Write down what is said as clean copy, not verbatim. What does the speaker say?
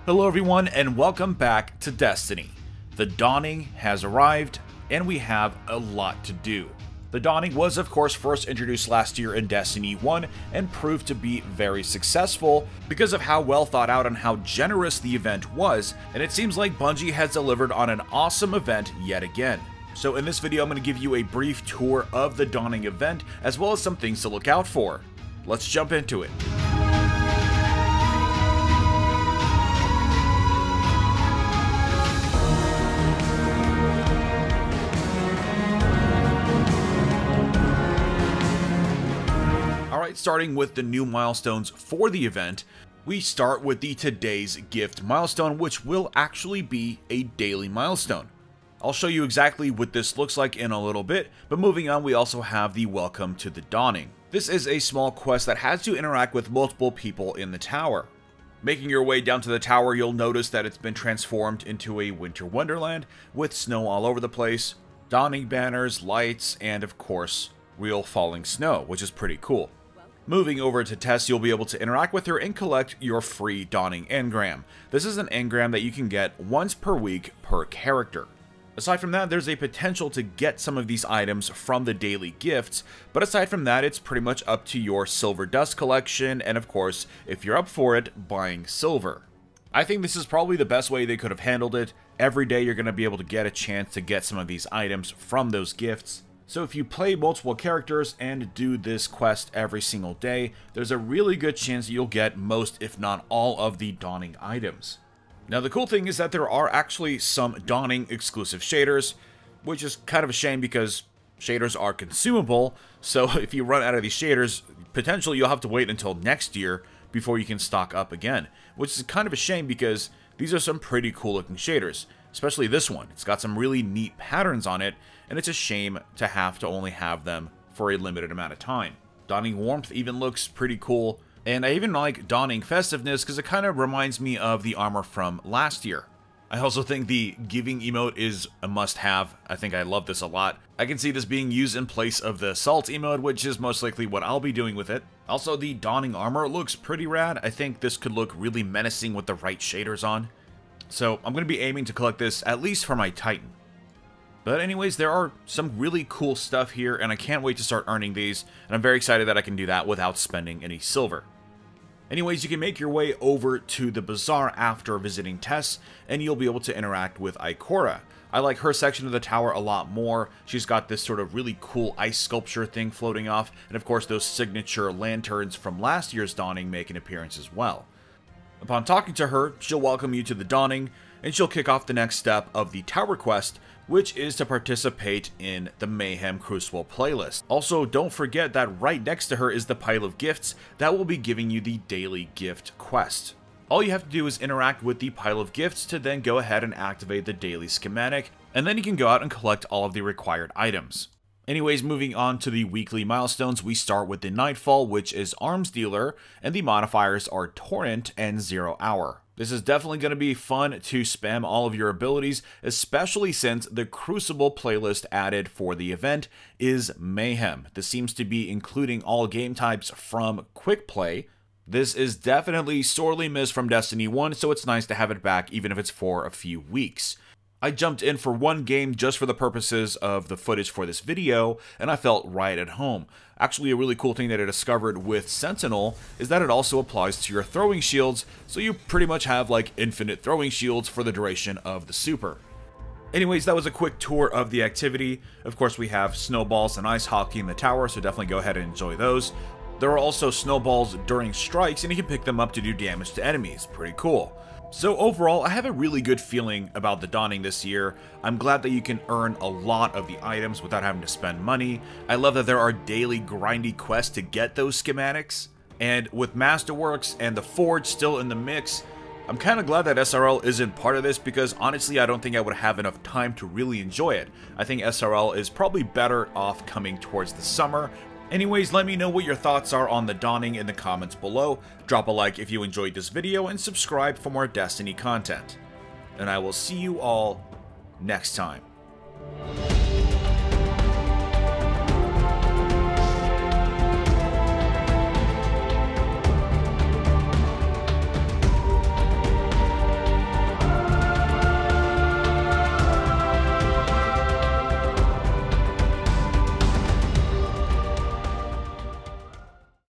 Hello everyone and welcome back to Destiny. The Dawning has arrived and we have a lot to do. The Dawning was of course first introduced last year in Destiny 1 and proved to be very successful because of how well thought out and how generous the event was, and it seems like Bungie has delivered on an awesome event yet again. So in this video I'm going to give you a brief tour of the Dawning event as well as some things to look out for. Let's jump into it. Starting with the new milestones for the event, we start with the Today's Gift milestone, which will actually be a daily milestone. I'll show you exactly what this looks like in a little bit, but moving on, we also have the Welcome to the Dawning. This is a small quest that has to interact with multiple people in the tower. Making your way down to the tower, you'll notice that it's been transformed into a winter wonderland with snow all over the place, Dawning banners, lights, and of course, real falling snow, which is pretty cool. Moving over to Tess, you'll be able to interact with her and collect your free Dawning engram. This is an engram that you can get once per week per character. Aside from that, there's a potential to get some of these items from the daily gifts, but aside from that, it's pretty much up to your silver dust collection, and of course, if you're up for it, buying silver. I think this is probably the best way they could have handled it. Every day you're going to be able to get a chance to get some of these items from those gifts. So if you play multiple characters and do this quest every single day, there's a really good chance you'll get most, if not all, of the Dawning items. Now the cool thing is that there are actually some Dawning exclusive shaders, which is kind of a shame because shaders are consumable, so if you run out of these shaders, potentially you'll have to wait until next year before you can stock up again, which is kind of a shame because these are some pretty cool looking shaders. Especially this one. It's got some really neat patterns on it, and it's a shame to have to only have them for a limited amount of time. Dawning Warmth even looks pretty cool, and I even like Dawning Festiveness because it kind of reminds me of the armor from last year. I also think the Giving emote is a must-have. I think I love this a lot. I can see this being used in place of the Salt emote, which is most likely what I'll be doing with it. Also, the Dawning armor looks pretty rad. I think this could look really menacing with the right shaders on. So I'm going to be aiming to collect this at least for my Titan. But anyways, there are some really cool stuff here, and I can't wait to start earning these, and I'm very excited that I can do that without spending any silver. Anyways, you can make your way over to the Bazaar after visiting Tess, and you'll be able to interact with Ikora. I like her section of the tower a lot more. She's got this sort of really cool ice sculpture thing floating off, and of course those signature lanterns from last year's Dawning make an appearance as well. Upon talking to her, she'll welcome you to the Dawning, and she'll kick off the next step of the tower quest, which is to participate in the Mayhem Crucible playlist. Also, don't forget that right next to her is the pile of gifts that will be giving you the daily gift quest. All you have to do is interact with the pile of gifts to then go ahead and activate the daily schematic, and then you can go out and collect all of the required items. Anyways, moving on to the weekly milestones, we start with the Nightfall, which is Arms Dealer, and the modifiers are Torrent and 0 Hour. This is definitely going to be fun to spam all of your abilities, especially since the Crucible playlist added for the event is Mayhem. This seems to be including all game types from Quick Play. This is definitely sorely missed from Destiny 1, so it's nice to have it back even if it's for a few weeks. I jumped in for one game just for the purposes of the footage for this video, and I felt right at home. Actually, a really cool thing that I discovered with Sentinel is that it also applies to your throwing shields, so you pretty much have like infinite throwing shields for the duration of the super. Anyways, that was a quick tour of the activity. Of course, we have snowballs and ice hockey in the tower, so definitely go ahead and enjoy those. There are also snowballs during strikes, and you can pick them up to do damage to enemies. Pretty cool. So overall, I have a really good feeling about the Dawning this year. I'm glad that you can earn a lot of the items without having to spend money. I love that there are daily grindy quests to get those schematics. And with Masterworks and the Forge still in the mix, I'm kind of glad that SRL isn't part of this because honestly I don't think I would have enough time to really enjoy it. I think SRL is probably better off coming towards the summer. Anyways, let me know what your thoughts are on the Dawning in the comments below. Drop a like if you enjoyed this video and subscribe for more Destiny content. And I will see you all next time.